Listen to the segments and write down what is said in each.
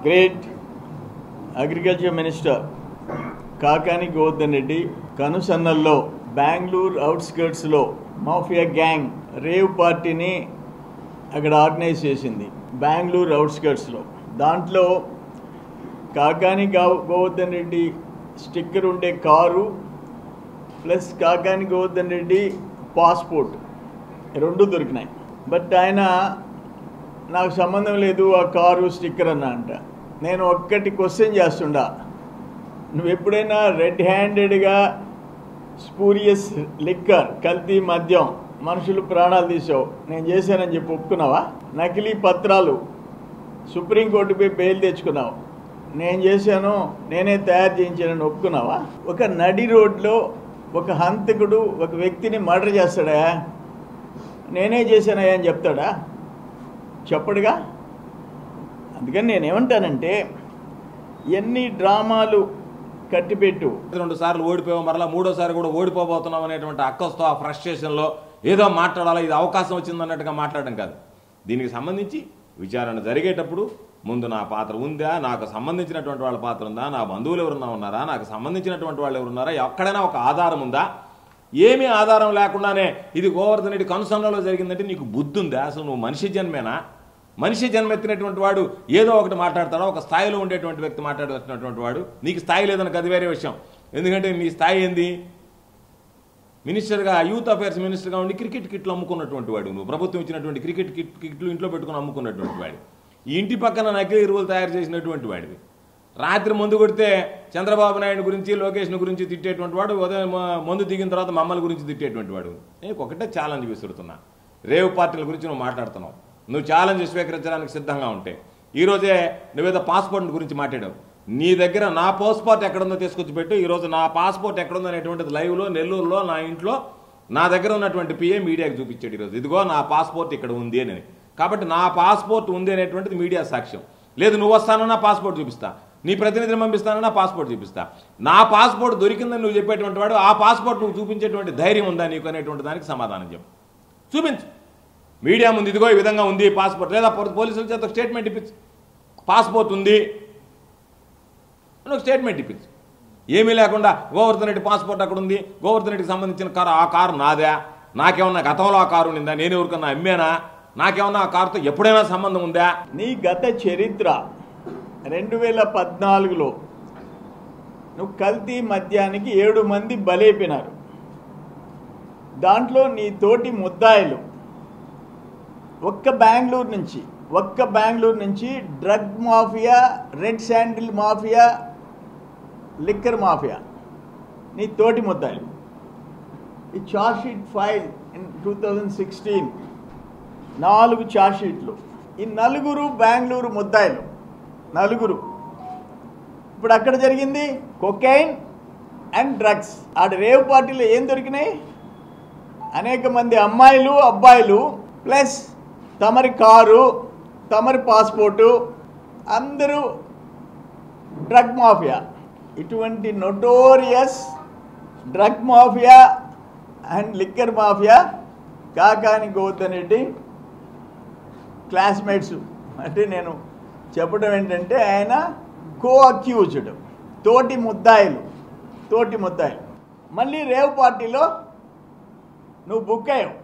Great agriculture minister Kakani Govardhan Reddy కనుసన్నల్లో బెంగళూరు అవుట్స్కర్ట్స్లో mafia gang rave పార్టీని అక్కడ ఆర్గనైజ్ చేసింది. బెంగళూరు అవుట్స్కర్ట్స్లో దాంట్లో కాకాని గోవర్ధన్ రెడ్డి స్టిక్కర్ ఉండే car plus Kakani Govardhan Reddy passport రెండు దొరికినాయి. బట్ ఆయన నాకు సంబంధం లేదు ఆ కారు స్టిక్కర్ అన్న అంట. నేను ఒక్కటి క్వశ్చన్ చేస్తుండా, నువ్వు ఎప్పుడైనా రెడ్ హ్యాండెడ్గా స్పూరియస్ లిక్కర్ కల్తీ మద్యం మనుషులు ప్రాణాలు తీసావు నేను చేశానని చెప్పి ఒప్పుకున్నావా? నకిలీ పత్రాలు సుప్రీంకోర్టుపై బెయిల్ తెచ్చుకున్నావు నేను చేశాను నేనే తయారు చేయించానని ఒప్పుకున్నావా? ఒక నడి రోడ్లో ఒక హంతకుడు ఒక వ్యక్తిని మర్డర్ చేస్తాడా? నేనే చేశానయ్యా అని చెప్తాడా? చెప్పడుగా. అందుకని నేనేమంటానంటే ఎన్ని డ్రామాలు కట్టిపెట్టు 2 సార్లు ఓడిపోయావు, మరలా 3వ సారి కూడా ఓడిపోబోతున్నాం అనేటువంటి అక్కస్తో ఆ ఫ్రస్ట్రేషన్లో ఏదో మాట్లాడాలి, ఇది అవకాశం వచ్చిందన్నట్టుగా మాట్లాడడం కాదు. దీనికి సంబంధించి విచారణ జరిగేటప్పుడు ముందు నా పాత్ర ఉందా, నాకు సంబంధించినటువంటి వాళ్ళ పాత్ర ఉందా, నా బంధువులు ఎవరున్నా ఉన్నారా, నాకు సంబంధించినటువంటి వాళ్ళు ఎవరున్నారా, ఎక్కడైనా ఒక ఆధారం ఉందా? ఏమీ ఆధారం లేకుండానే ఇది గోవర్ధన్ రెడ్డి కనుసన్నలో జరిగిందంటే నీకు బుద్ధి ఉందా? అసలు నువ్వు మనిషి జన్మేనా? మనిషి జన్మెత్తినటువంటి వాడు ఏదో ఒకటి మాట్లాడతాడో, ఒక స్థాయిలో ఉండేటువంటి వ్యక్తి మాట్లాడుతున్నటువంటి వాడు. నీకు స్థాయి లేదనక అది వేరే విషయం. ఎందుకంటే నీ స్థాయి ఏంది? మినిస్టర్గా, యూత్ అఫేర్స్ మినిస్టర్గా ఉండి క్రికెట్ కిట్లు అమ్ముకున్నటువంటి వాడు. నువ్వు ప్రభుత్వం ఇచ్చినటువంటి క్రికెట్ కిట్లు ఇంట్లో పెట్టుకుని అమ్ముకున్నటువంటి వాడు. ఈ ఇంటి పక్కన నకిలీ ఎరువులు తయారు చేసినటువంటి వాడివి. రాత్రి మందు కొడితే చంద్రబాబు నాయుడు గురించి, లోకేష్ గురించి తిట్టేటువంటి వాడు, ఉదయం మందు దిగిన తర్వాత మమ్మల్ని గురించి తిట్టేటువంటి వాడు. నేను ఒకటే ఛాలెంజ్ విసురుతున్నా. రేవ్ పార్టీల గురించి నువ్వు మాట్లాడుతున్నావు. నువ్వు ఛాలెంజ్ స్వీకరించడానికి సిద్ధంగా ఉంటే ఈరోజే నువ్వేదో పాస్పోర్ట్ గురించి మాట్లాడావు. నీ దగ్గర నా పాస్పోర్ట్ ఎక్కడుందో తీసుకొచ్చి పెట్టు. ఈరోజు నా పాస్పోర్ట్ ఎక్కడుందో అనేటువంటిది లైవ్లో నెల్లూరులో నా ఇంట్లో నా దగ్గర ఉన్నటువంటి పిఏ మీడియాకి చూపించాడు. ఈరోజు ఇదిగో నా పాస్పోర్ట్ ఇక్కడ ఉంది అని. కాబట్టి నా పాస్పోర్ట్ ఉంది అనేటువంటిది మీడియా సాక్ష్యం. లేదు నువ్వు వస్తానన్నా పాస్పోర్ట్ చూపిస్తా, నీ ప్రతినిధిని పంపిస్తానన్నా పాస్పోర్ట్ చూపిస్తా. నా పాస్పోర్ట్ దొరికిందని నువ్వు చెప్పేటువంటి వాడు ఆ పాస్పోర్ట్ నువ్వు చూపించేటువంటి ధైర్యం ఉందా నీకు అనేటువంటి దానికి సమాధానం చెప్పు, చూపించు. మీడియా ముందు ఇదిగో ఈ విధంగా ఉంది పాస్పోర్ట్, లేదా పోలీసుల చేత స్టేట్మెంట్ ఇప్పించు, పాస్పోర్ట్ ఉంది ఒక స్టేట్మెంట్ ఇప్పించు. ఏమీ లేకుండా గోవర్ధన్ రెడ్డి పాస్పోర్ట్ అక్కడ ఉంది, గోవర్ధన్ రెడ్డికి సంబంధించిన కారు, ఆ కారు నాదా, నాకేమన్నా గతంలో ఆ కారు ఉందా, నేను ఎవరికన్నా అమ్మేనా, నాకేమన్నా ఆ కారుతో ఎప్పుడైనా సంబంధం ఉందా? నీ గత చరిత్ర 2014లో నువ్వు కల్తీ మద్యానికి 7 మంది బలైపోయినారు. దాంట్లో నీ తోటి ముద్దాయిలు ఒక్క బెంగళూరు నుంచి drug mafia, red sandal mafia, liquor mafia నీ తోటి ముద్దాయిలు. ఈ charge sheet file in 2016 4 charge షీట్లు. ఈ 4 బెంగళూరు ముద్దాయిలు, 4. ఇప్పుడు అక్కడ జరిగింది కొకైన్ అండ్ డ్రగ్స్. ఆడ రేవ్ పార్టీలో ఏం దొరికినాయి? అనేక మంది అమ్మాయిలు, అబ్బాయిలు, ప్లస్ తమరి కారు, తమరి పాస్పోర్టు, అందరూ డ్రగ్ మాఫియా. ఇటువంటి notorious drug mafia and liquor mafia Kakani Govardhan Reddy classmates. అంటే నేను చెప్పడం ఏంటంటే ఆయన కో-అక్యూజ్డ్, తోటి ముద్దాయిలు. మళ్ళీ రేవ్ పార్టీలో నువ్వు బుక్ అయ్యావు.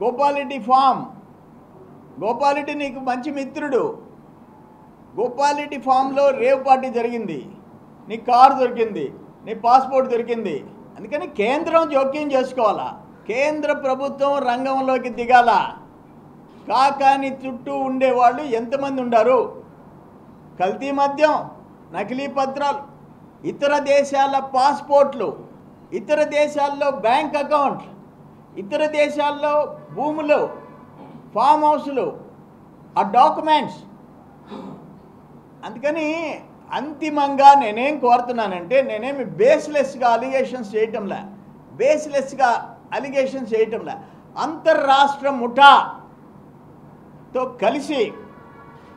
గోపాలరెడ్డి ఫామ్, గోపాలరెడ్డి నీకు మంచి మిత్రుడు. గోపాలరెడ్డి ఫామ్లో రేవ్ పార్టీ జరిగింది, నీ కారు దొరికింది, నీ పాస్పోర్ట్ దొరికింది. అందుకని కేంద్రం జోక్యం చేసుకోవాలా, కేంద్ర ప్రభుత్వం రంగంలోకి దిగాల. కాకాని చుట్టూ ఉండేవాళ్ళు ఎంతమంది ఉండారు? కల్తీ మద్యం, నకిలీ పత్రాలు, ఇతర దేశాల పాస్పోర్ట్లు, ఇతర దేశాల్లో బ్యాంక్ అకౌంట్, ఇతర దేశాల్లో భూములు, ఫామ్ హౌస్లు, ఆ డాక్యుమెంట్స్. అందుకని అంతిమంగా నేనేం కోరుతున్నానంటే, నేనేమి బేస్లెస్గా అలిగేషన్స్ చేయటంలా, అంతర్రాష్ట్ర ముఠాతో కలిసి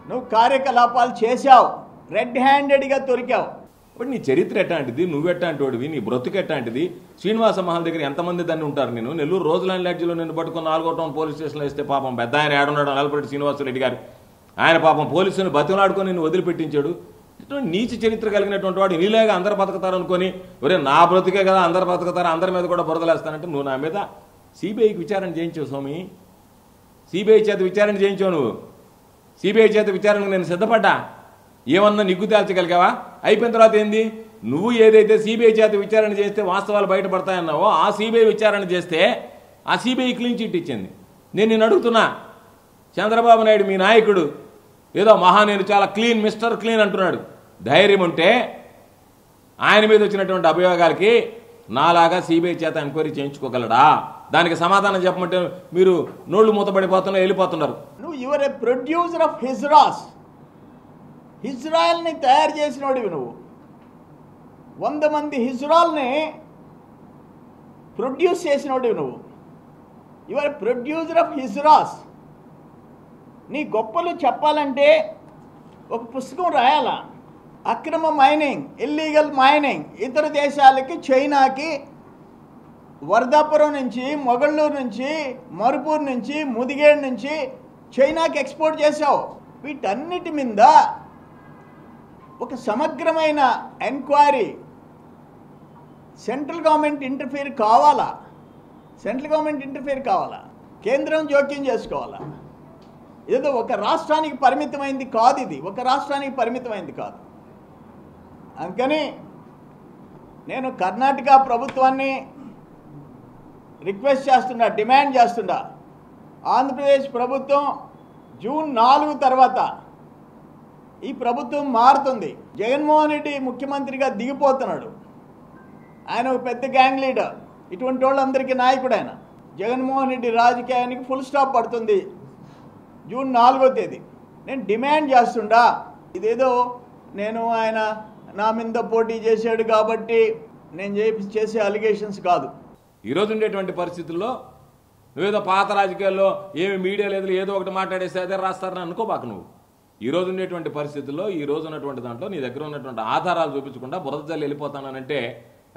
నువ్వు కార్యకలాపాలు చేశావు, రెడ్ హ్యాండెడ్గా దొరికావు. ఇప్పుడు నీ చరిత్ర ఎట్లాంటిది, నువ్వెట్లాంటివాడివి, నీ బ్రతుకు ఎట్లాంటిది? శ్రీనివాస మహల్ దగ్గర ఎంతమంది దాన్ని ఉంటారు? నేను నెల్లూరు రోజులాండ్ లాడ్జిలో నిన్ను పట్టుకుని 4వ టౌన్ పోలీస్ స్టేషన్లో ఇస్తే పాపం పెద్ద ఆయన ఏడున్నాడు, నలపరెడ్డి శ్రీనివాసరెడ్డి గారు. ఆయన పాపం పోలీసుని బతిమలాడుకొని నిన్ను వదిలిపెట్టించాడు. ఇటువంటి నీచ చరిత్ర కలిగినటువంటి వాడు నీలాగా అందరు బతుకుతారు అనుకొని, ఒరే నా బ్రతుకే కదా అందరు బతుకుతారు, అందరి మీద కూడా బురదలేస్తానంటే నువ్వు నా మీద సిబిఐకి విచారణ చేయించావు స్వామి. సిబిఐ చేత విచారణ చేయించావు నువ్వు. సిబిఐ చేత విచారణకు నేను సిద్ధపడ్డా. ఏమన్నా నిగ్గు తేల్చగలిగావా? అయిపోయిన తర్వాత ఏంది? నువ్వు ఏదైతే సిబిఐ చేత విచారణ చేస్తే వాస్తవాలు బయటపడతాయన్నావో ఆ సిబిఐ విచారణ చేస్తే ఆ సిబిఐ క్లీన్ చిట్ ఇచ్చింది. నేను అడుగుతున్నా, చంద్రబాబు నాయుడు మీ నాయకుడు ఏదో నేను చాలా క్లీన్, మిస్టర్ క్లీన్ అంటున్నాడు. ధైర్యం ఉంటే ఆయన మీద వచ్చినటువంటి అభియోగాలకి నాలాగా సిబిఐ చేత ఎంక్వైరీ చేయించుకోగలడా? దానికి సమాధానం చెప్పమంటే మీరు నోళ్లు మూతపడిపోతున్నారు, వెళ్ళిపోతున్నారు. నువ్వు your a producer of hijras. హిజ్రాయల్ని తయారు చేసినోడివి నువ్వు. 100 మంది హిజ్రాల్ని ప్రొడ్యూస్ చేసినోడివి నువ్వు. Your a producer of hijras. నీ గొప్పలు చెప్పాలంటే ఒక పుస్తకం రాయాలా. అక్రమ మైనింగ్, ఇల్లీగల్ మైనింగ్ ఇతర దేశాలకి, చైనాకి, వర్ధాపురం నుంచి, మొగళ్ళూరు నుంచి, మరుపూర్ నుంచి, ముదిగేడు నుంచి చైనాకి ఎక్స్పోర్ట్ చేశావు. వీటన్నిటి మీద ఒక సమగ్రమైన ఎంక్వైరీ సెంట్రల్ గవర్నమెంట్ ఇంటర్ఫియర్ కావాలా? సెంట్రల్ గవర్నమెంట్ ఇంటర్ఫియర్ కావాలా? కేంద్రం జోక్యం చేసుకోవాలా? ఏదో ఒక రాష్ట్రానికి పరిమితమైంది కాదు. ఇది ఒక రాష్ట్రానికి పరిమితమైంది కాదు. అందుకని నేను కర్ణాటక ప్రభుత్వాన్ని రిక్వెస్ట్ చేస్తున్నా, డిమాండ్ చేస్తున్నా, ఆంధ్రప్రదేశ్ ప్రభుత్వం జూన్ 4 తర్వాత ఈ ప్రభుత్వం మారుతుంది. జగన్మోహన్ రెడ్డి ముఖ్యమంత్రిగా దిగిపోతున్నాడు. ఆయన ఒక పెద్ద గ్యాంగ్ లీడర్. ఇటువంటి వాళ్ళందరికీ నాయకుడు ఆయన. జగన్మోహన్ రెడ్డి రాజకీయానికి ఫుల్ స్టాప్ పడుతుంది జూన్ 4వ తేదీ. నేను డిమాండ్ చేస్తుండా, ఇదేదో ఆయన నా మీద పోటీ చేశాడు కాబట్టి నేను చేసే అలిగేషన్స్ కాదు. ఈరోజు ఉండేటువంటి పరిస్థితుల్లో నువ్వేదో పాత రాజకీయాల్లో ఏమి మీడియా లేదు ఏదో ఒకటి మాట్లాడేస్తే అదే రాస్తారని అనుకోబాక నువ్వు. ఈరోజు ఉండేటువంటి పరిస్థితుల్లో, ఈ రోజు ఉన్నటువంటి దాంట్లో నీ దగ్గర ఉన్నటువంటి ఆధారాలు చూపించకుండా బురద జల్లి వెళ్ళిపోతానంటే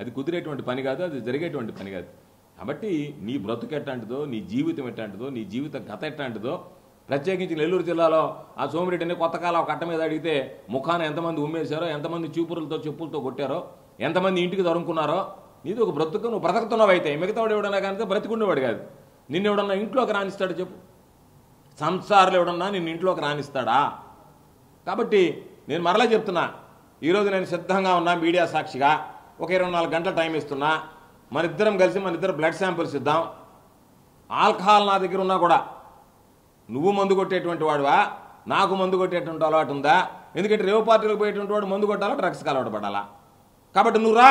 అది కుదిరేటువంటి పని కాదు, అది జరిగేటువంటి పని కాదు. కాబట్టి నీ బ్రతుకు ఎట్లాంటిదో, నీ జీవితం ఎట్లాంటిదో, నీ జీవిత గత ఎట్లాంటిదో, ప్రత్యేకించి నెల్లూరు జిల్లాలో ఆ సోమిరెడ్డిని కొత్తకాలం ఒక కట్ట మీద అడిగితే ముఖాన ఎంతమంది ఉమ్మేశారో, ఎంతమంది చూపురులతో చెప్పులతో కొట్టారో, ఎంతమంది ఇంటికి దొరుకున్నారో, నీది ఒక బ్రతుకు. నువ్వు బ్రతుకుతున్నావు. అయితే మిగతావాడు ఎవడన్నా కానీ బ్రతికుండేవాడు కాదు. నిన్ను ఎవడన్నా ఇంట్లోకి రానిస్తాడు చెప్పు? సంసారాలు ఎవడన్నా నిన్ను ఇంట్లోకి రానిస్తాడా? కాబట్టి నేను మరలా చెప్తున్నా, ఈరోజు నేను సిద్ధంగా ఉన్నా, మీడియా సాక్షిగా ఒక 24 గంటల టైం ఇస్తున్నా. మనిద్దరం కలిసి బ్లడ్ శాంపిల్స్ ఇద్దాం. ఆల్కహాల్ నా దగ్గర ఉన్నా కూడా నువ్వు మందు కొట్టేటువంటి వాడువా, నాకు మందు కొట్టేటువంటి అలవాటు ఉందా? ఎందుకంటే రేవు పార్టీలకు పోయేటువంటి వాడు మందు కొట్టాలా, డ్రగ్స్కి అలవాటు పడాలా? కాబట్టి నువ్వు రా,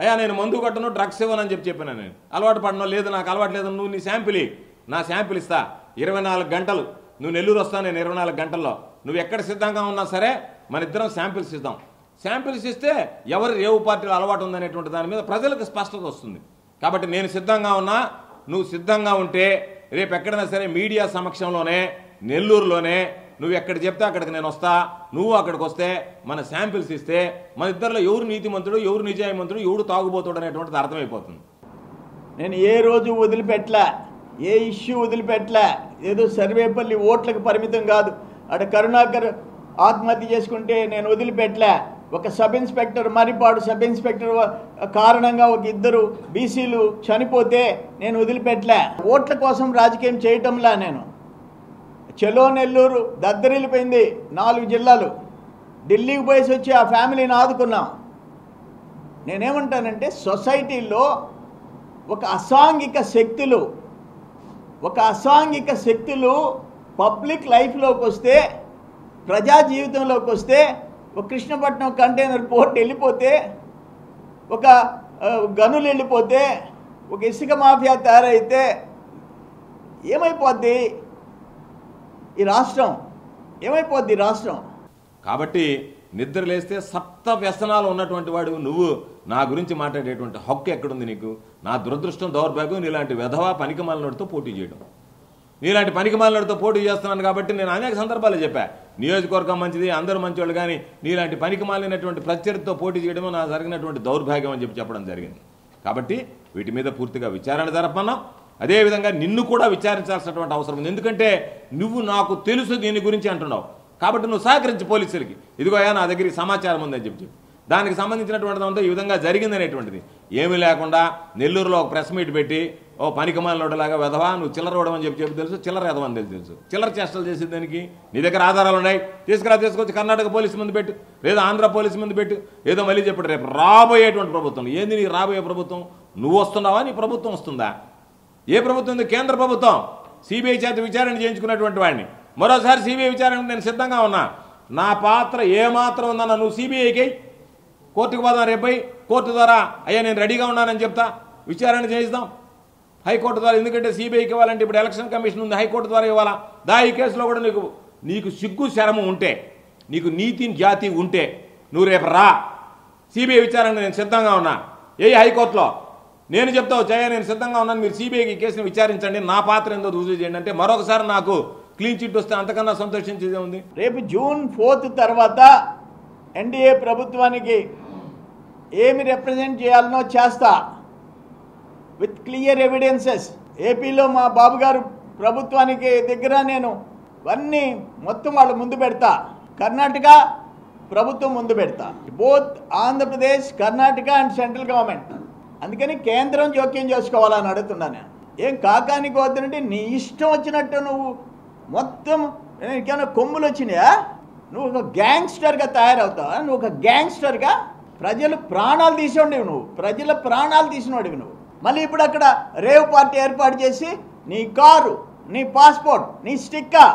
అయ్యా నేను మందు కొట్టను, డ్రగ్స్ ఇవ్వనని చెప్పాను. నేను అలవాటు పడను, లేదు నాకు అలవాటు లేదు, నువ్వు నీ శాంపిల్ నా శాంపిల్ ఇస్తా. 24 గంటలు నువ్వు నెల్లూరు వస్తా, నేను 24 గంటల్లో నువ్వు ఎక్కడ సిద్ధంగా ఉన్నా సరే మన ఇద్దరం శాంపిల్స్ ఇద్దాం. శాంపిల్స్ ఇస్తే ఎవరు రేవు పార్టీలో అలవాటు ఉందనేటువంటి దాని మీద ప్రజలకు స్పష్టత వస్తుంది. కాబట్టి నేను సిద్ధంగా ఉన్నా, నువ్వు సిద్ధంగా ఉంటే రేపు ఎక్కడైనా సరే మీడియా సమక్షంలోనే, నెల్లూరులోనే నువ్వు ఎక్కడ చెప్తే అక్కడికి నేను వస్తా. నువ్వు అక్కడికి వస్తే మన శాంపిల్స్ ఇస్తే మన ఇద్దరిలో ఎవరు నీతిమంతుడు, ఎవరు నిజాయమంతుడు, ఎవడు తాగుబోతుడు అనేటువంటిది అర్థమైపోతుంది. నేను ఏ రోజు వదిలిపెట్టలే, ఏ ఇష్యూ వదిలిపెట్టలే. ఏదో సర్వేపల్లి ఓట్లకు పరిమితం కాదు. అక్కడ కరుణాకర్ ఆత్మహత్య చేసుకుంటే నేను వదిలిపెట్టలే. ఒక sub inspector, Marripadu sub inspector కారణంగా ఒక 2 బీసీలు చనిపోతే నేను వదిలిపెట్టలే. ఓట్ల కోసం రాజకీయం చేయటంలా నేను. చెలో నెల్లూరు దద్దరిల్లిపోయింది. 4 జిల్లాలు ఢిల్లీకి పోయేసి వచ్చి ఆ ఫ్యామిలీని ఆదుకున్నాం. నేనేమంటానంటే సొసైటీలో ఒక అసాంఘిక శక్తులు పబ్లిక్ లైఫ్లోకి వస్తే, ప్రజా జీవితంలోకి వస్తే, ఒక కృష్ణపట్నం కంటైనర్ పోర్ట్ వెళ్ళిపోతే, ఒక గనులు వెళ్ళిపోతే, ఒక ఇసుక మాఫియా తయారైతే ఏమైపోద్ది ఈ రాష్ట్రం? ఏమైపోద్ది రాష్ట్రం? కాబట్టి నిద్ర లేస్తే సప్త వ్యసనాలు ఉన్నటువంటి వాడు నువ్వు నా గురించి మాట్లాడేటువంటి హక్కు ఎక్కడుంది నీకు? నా దురదృష్టం, దౌర్భాగ్యం నీలాంటి వెధవా పనికిమాలినోడితో పోటీ చేయడం. నీలాంటి పనికిమాలినోడితో పోటీ చేస్తున్నాను కాబట్టి నేను అనేక సందర్భాలు చెప్పా, నియోజకవర్గం మంచిది, అందరూ మంచివాళ్ళు, కానీ నీలాంటి పనికిమాలినటువంటి ప్రత్యర్థితో పోటీ చేయడమో నా జరిగినటువంటి దౌర్భాగ్యం అని చెప్పడం జరిగింది. కాబట్టి వీటి మీద పూర్తిగా విచారణ జరపన్నాం. అదేవిధంగా నిన్ను కూడా విచారించాల్సినటువంటి అవసరం ఉంది. ఎందుకంటే నువ్వు నాకు తెలుసు దీని గురించి అంటున్నావు కాబట్టి నువ్వు సహకరించి పోలీసులకి ఇదిగోయా నా దగ్గర సమాచారం ఉందని చెప్పి దానికి సంబంధించినటువంటిదంతా ఈ విధంగా జరిగిందనేటువంటిది ఏమీ లేకుండా నెల్లూరులో ఒక ప్రెస్ మీట్ పెట్టి ఓ పనికిమాలినోడలాగా వెధవా నువ్వు చిల్లర ఇవ్వడమని చెప్పి తెలుసు, చిల్లర ఎదవని తెలుసు. చిల్లర చేష్టలు చేసేది దానికి నీ దగ్గర ఆధారాలు ఉన్నాయి, తీసుకొచ్చి కర్ణాటక పోలీసు ముందు పెట్టు, లేదా ఆంధ్ర పోలీసు ముందు పెట్టు. ఏదో మళ్ళీ చెప్పాడు రేపు రాబోయేటువంటి ప్రభుత్వం. ఏంది నీ రాబోయే ప్రభుత్వం? నువ్వు వస్తున్నావా, నీ ప్రభుత్వం వస్తుందా? ఏ ప్రభుత్వం ఉంది? కేంద్ర ప్రభుత్వం. సిబిఐ చేత విచారణ చేయించుకున్నటువంటి వాడిని మరోసారి సిబిఐ విచారణకు నేను సిద్ధంగా ఉన్నా. నా పాత్ర ఏమాత్రం ఉందన్నా నువ్వు సిబిఐకి కోర్టుకు పోదాం, రేపై కోర్టు ద్వారా అయ్యా నేను రెడీగా ఉన్నానని చెప్తా, విచారణ చేయిద్దాం హైకోర్టు ద్వారా. ఎందుకంటే సిబిఐకి ఇవ్వాలంటే ఇప్పుడు ఎలక్షన్ కమిషన్ ఉంది, హైకోర్టు ద్వారా ఇవ్వాలా. ఈ కేసులో కూడా నీకు సిగ్గు శరము ఉంటే, నీకు నీతి జాతి ఉంటే నువ్వు రేపు రా, సిబిఐ విచారణ నేను సిద్ధంగా ఉన్నా. హైకోర్టులో నేను చెప్తావు జయ నేను సిద్ధంగా ఉన్నాను, మీరు సిబిఐకి కేసును విచారించండి, నా పాత్ర ఏందో రుజువు చేయండి అంటే మరొకసారి నాకు క్లీన్ చిట్ వస్తే అంతకన్నా సంతోషించేదే ఉంది. రేపు జూన్ 4 తర్వాత ఎన్డీఏ ప్రభుత్వానికి ఏమి రిప్రజెంట్ చేయాలనో చేస్తా విత్ క్లియర్ ఎవిడెన్సెస్. ఏపీలో మా బాబు గారు ప్రభుత్వానికి దగ్గర నేను అన్నీ మొత్తం వాళ్ళ ముందు పెడతా, కర్ణాటక ప్రభుత్వం ముందు పెడతా, both Andhra Pradesh Karnataka and central government. అందుకని కేంద్రం జోక్యం చేసుకోవాలని అడుగుతున్నా నేను. ఏం కాకానికి వద్దంటే నీ ఇష్టం వచ్చినట్టు నువ్వు మొత్తం ఇంకేమైనా కొమ్ములు వచ్చినాయా? నువ్వు ఒక గ్యాంగ్స్టర్గా తయారవుతావా? నువ్వు ఒక గ్యాంగ్స్టర్గా ప్రజలు ప్రాణాలు తీసేవాడివి, నువ్వు ప్రజల ప్రాణాలు తీసినవాడివి నువ్వు. మళ్ళీ ఇప్పుడు అక్కడ రేవ్ పార్టీ ఏర్పాటు చేసి నీ కారు, నీ పాస్పోర్ట్, నీ స్టిక్కర్,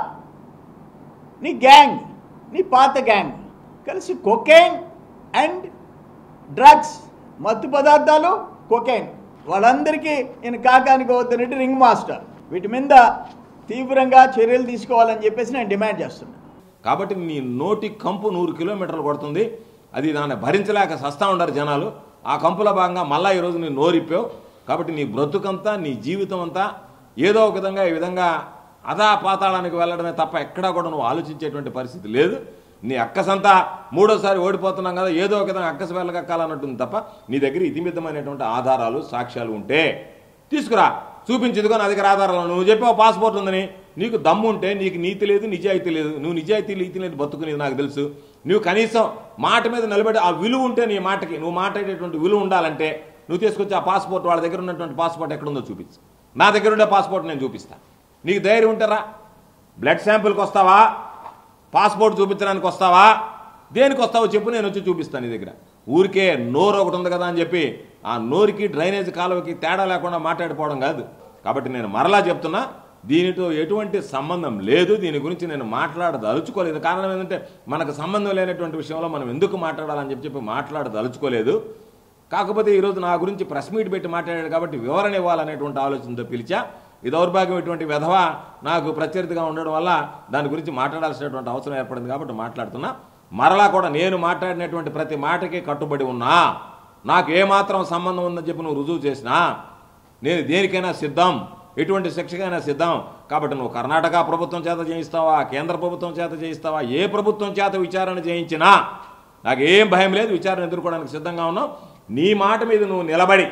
నీ గ్యాంగ్, నీ పాత గ్యాంగ్ కలిసి కొకైన్ అండ్ డ్రగ్స్, మత్తు పదార్థాలు, కొకైన్, వాళ్ళందరికీ ఈయన కాకానికి వద్దనంటే రింగ్ మాస్టర్. వీటి మీద తీవ్రంగా చర్యలు తీసుకోవాలని చెప్పేసి నేను డిమాండ్ చేస్తున్నాను. కాబట్టి నీ నోటి కంపు 100 కిలోమీటర్లు కొడుతుంది. అది దాన్ని భరించలేక సస్తా ఉండరు జనాలు. ఆ కంపులో భాగంగా మళ్ళీ ఈరోజు నీ నోరిప్పావు. కాబట్టి నీ బ్రతుకంతా నీ జీవితం అంతా ఏదో ఒక విధంగా ఈ విధంగా అధాపాతాళానికి వెళ్ళడమే తప్ప ఎక్కడా కూడా నువ్వు ఆలోచించేటువంటి పరిస్థితి లేదు. నీ అక్కసంతా 3వ సారి ఓడిపోతున్నాం కదా, ఏదో ఒక విధంగా అక్కస వెళ్ళగక్కాలన్నట్టుంది తప్ప నీ దగ్గర ఇతిమిద్దమైనటువంటి ఆధారాలు సాక్ష్యాలు ఉంటే తీసుకురా, చూపించుదుకో నా దగ్గర ఆధారాలు. నువ్వు చెప్పావు పాస్పోర్ట్ ఉందని, నీకు దమ్ము ఉంటే నీకు నీతి లేదు నిజాయితీ లేదు. నువ్వు నిజాయితీ నీతి లేదు బతుకునేది నాకు తెలుసు. నువ్వు కనీసం మాట మీద నిలబడి ఆ విలువ ఉంటే నీ మాటకి నువ్వు మాట్లాడేటువంటి విలువ ఉండాలంటే నువ్వు తీసుకొచ్చి ఆ పాస్పోర్ట్ వాళ్ళ దగ్గర ఉన్నటువంటి పాస్పోర్ట్ ఎక్కడుందో చూపించు. నా దగ్గర ఉండే పాస్పోర్ట్ నేను చూపిస్తాను. నీకు ధైర్యం ఉంటారా? బ్లడ్ శాంపుల్కి వస్తావా? పాస్పోర్ట్ చూపించడానికి వస్తావా? దేనికి వస్తావో చెప్పు, నేను వచ్చి చూపిస్తాను నీ దగ్గర. ఊరికే నోరు ఒకటి ఉంది కదా అని చెప్పి ఆ నోరుకి డ్రైనేజ్ కాలువకి తేడా లేకుండా మాట్లాడిపోవడం కాదు. కాబట్టి నేను మరలా చెప్తున్నా, దీనితో ఎటువంటి సంబంధం లేదు. దీని గురించి నేను మాట్లాడదలుచుకోలేదు. కారణం ఏంటంటే మనకు సంబంధం లేనటువంటి విషయంలో మనం ఎందుకు మాట్లాడాలని చెప్పి మాట్లాడదలుచుకోలేదు. కాకపోతే ఈరోజు నా గురించి ప్రెస్ మీట్ పెట్టి మాట్లాడాడు కాబట్టి వివరణ ఇవ్వాలనేటువంటి ఆలోచనతో పిలిచా. ఈ దౌర్భాగ్యం ఇటువంటి విధవ నాకు ప్రత్యర్థిగా ఉండడం వల్ల దాని గురించి మాట్లాడాల్సినటువంటి అవసరం ఏర్పడింది కాబట్టి మాట్లాడుతున్నా. మరలా కూడా నేను మాట్లాడినటువంటి ప్రతి మాటకి కట్టుబడి ఉన్నా. నాకు ఏమాత్రం సంబంధం ఉందని చెప్పి నువ్వు రుజువు చేసినా నేను దేనికైనా సిద్ధం, ఎటువంటి శిక్షకైనా సిద్ధం. కాబట్టి నువ్వు కర్ణాటక ప్రభుత్వం చేత చేయిస్తావా, కేంద్ర ప్రభుత్వం చేత చేయిస్తావా, ఏ ప్రభుత్వం చేత విచారణ చేయించినా నాకేం భయం లేదు. విచారణ ఎదుర్కోవడానికి సిద్ధంగా ఉన్నావు. నీ మాట మీద నువ్వు నిలబడి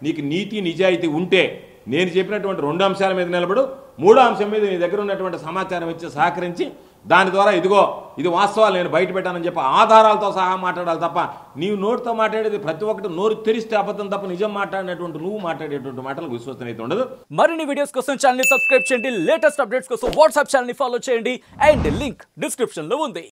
నీకు నీతి నిజాయితీ ఉంటే నేను చెప్పినటువంటి 2 అంశాల మీద నిలబడు, 3వ అంశం మీద నీ దగ్గర ఉన్నటువంటి సమాచారం ఇచ్చి సహకరించి దాని ద్వారా ఇదిగో ఇది వాస్తవాలు నేను బయట పెట్టానని చెప్పి ఆధారాలతో సహా మాట్లాడాలి తప్ప నీవు నోటితో మాట్లాడేది ప్రతి ఒక్కటి నోరు తెరిస్తే అబద్ధం తప్ప నిజం మాట్లాడినటువంటి నువ్వు మాట్లాడేటువంటి మాటలకు విశ్వసనీయత ఉండదు. మరిన్ని వీడియోస్ కోసం ఛానల్ ని సబ్స్క్రైబ్ చేయండి, లేటెస్ట్ అప్డేట్స్ కోసం వాట్సాప్ ఛానల్ ని ఫాలో చేయండి అండ్ లింక్ డిస్క్రిప్షన్ లో ఉంది.